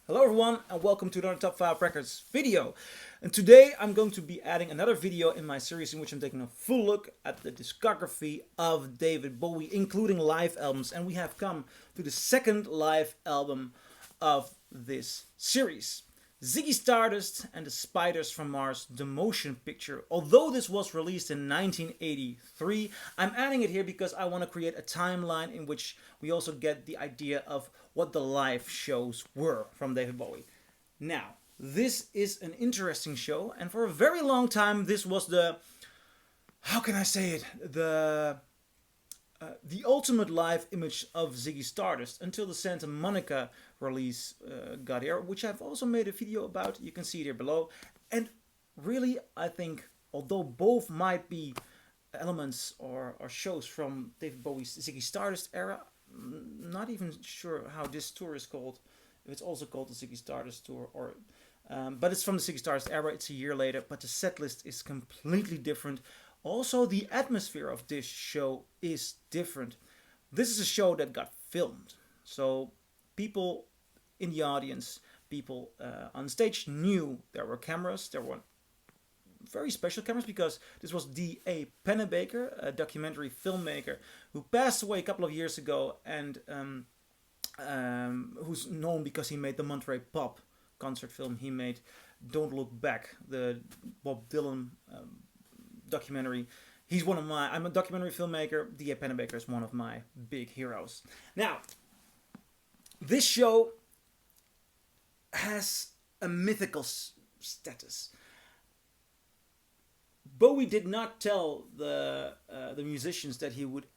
Hello everyone and welcome to another Top 5 Records video. And today I'm going to be adding another video in my series in which I'm taking a full look at the discography of David Bowie, including live albums. And we have come to the second live album of this series. Ziggy Stardust and the Spiders from Mars, the motion picture. Although this was released in 1983, I'm adding it here because I want to create a timeline in which we also get the idea of what the live shows were from David Bowie. Now, this is an interesting show, and for a very long time this was the, how can I say it, the ultimate live image of Ziggy Stardust until the Santa Monica release got here, which I've also made a video about. You can see it here below. And really, I think, although both might be elements or shows from David Bowie's Ziggy Stardust era, I'm not even sure how this tour is called. If it's also called the Ziggy Stardust tour, or but it's from the Ziggy Stardust era. It's a year later, but the set list is completely different. Also, the atmosphere of this show is different. This is a show that got filmed. So people in the audience, people on stage knew there were cameras. There were very special cameras because this was D.A. Pennebaker, a documentary filmmaker who passed away a couple of years ago and who's known because he made the Monterey Pop concert film. He made Don't Look Back, the Bob Dylan documentary. He's one of my, I'm a documentary filmmaker. D.A. Pennebaker is one of my big heroes. Now, this show has a mythical status. Bowie did not tell the musicians that it would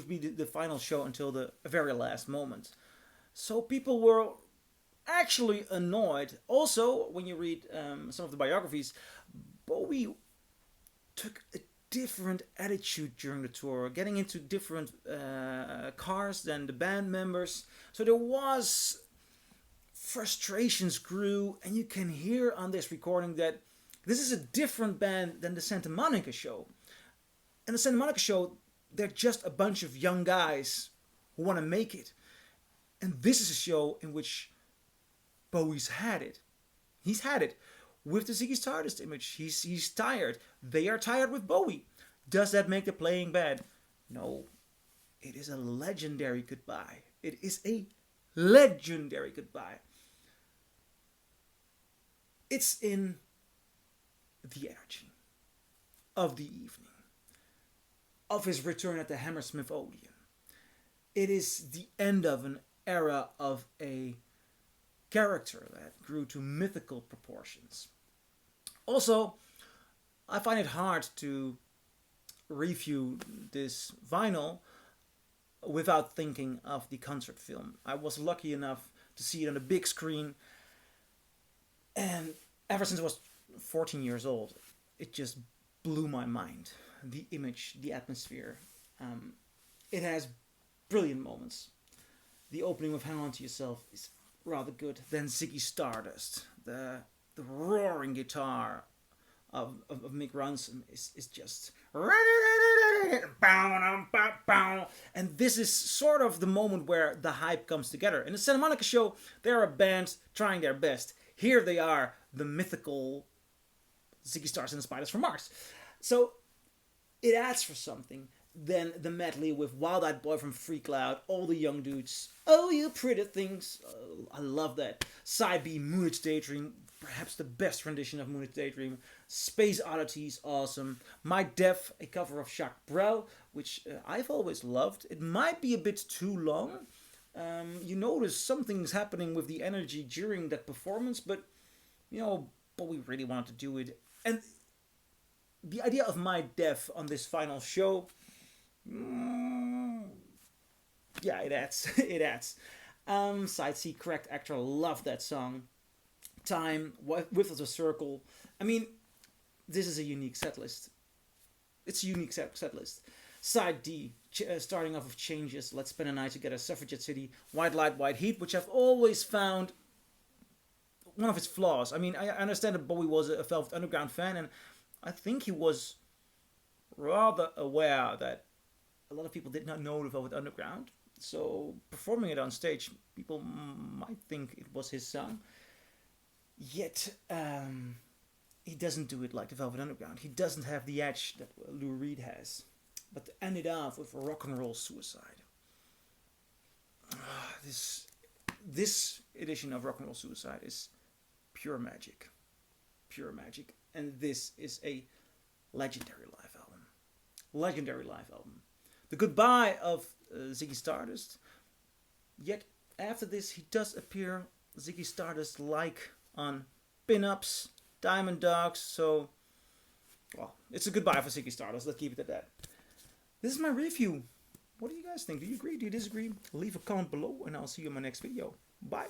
be the final show until the very last moment. So people were actually annoyed. Also, when you read some of the biographies, Bowie took a different attitude during the tour, getting into different cars than the band members. So there was frustrations grew, and you can hear on this recording that this is a different band than the Santa Monica show. And the Santa Monica show, they're just a bunch of young guys who want to make it. And this is a show in which Bowie's had it. He's had it. With the Ziggy Stardust image, he's tired. They are tired with Bowie. Does that make the playing bad? No. It is a legendary goodbye. It is a legendary goodbye. It's in the energy of the evening, of his return at the Hammersmith Odeon. It is the end of an era of a character that grew to mythical proportions. Also, I find it hard to review this vinyl without thinking of the concert film. I was lucky enough to see it on a big screen, and ever since I was 14 years old, it just blew my mind. The image, the atmosphere. It has brilliant moments. The opening with Hang On To Yourself is rather good. Then Ziggy Stardust, the roaring guitar of Mick Ronson is just, and this is sort of the moment where the hype comes together. In the Santa Monica show, they're a band trying their best. Here they are, the mythical Ziggy Stardust and the Spiders from Mars. So it adds for something. Then the medley with Wild Eyed Boy from Free Cloud, all the young dudes. Oh, you pretty things. I love that. Side B, Moonage Daydream, perhaps the best rendition of Moonage Daydream. Space Oddities, awesome. My Death, a cover of Jacques Brel, which I've always loved. It might be a bit too long. You notice something's happening with the energy during that performance, but, you know, Bowie really wanted to do it. And the idea of My Death on this final show, yeah, it adds. It adds. Side C, Correct Actor, love that song. Time, Width of the Circle. I mean, this is a unique set list. It's a unique set list. Side D, starting off with Changes, Let's Spend a Night Together, Suffragette City, White Light, White Heat, which I've always found one of its flaws. I mean, I understand that Bowie was a Velvet Underground fan, and I think he was rather aware that a lot of people did not know the Velvet Underground. So performing it on stage, people might think it was his song. Yet he doesn't do it like the Velvet Underground. He doesn't have the edge that Lou Reed has. But to end it off with Rock and Roll Suicide. This edition of Rock and Roll Suicide is pure magic. Pure magic. And this is a legendary live album. Legendary live album. The goodbye of Ziggy Stardust. Yet after this he does appear Ziggy Stardust like on Pin-Ups, Diamond Dogs. So, well, it's a goodbye for Ziggy Stardust. Let's keep it at that. This is my review. What do you guys think? Do you agree? Do you disagree? Leave a comment below and I'll see you in my next video. Bye.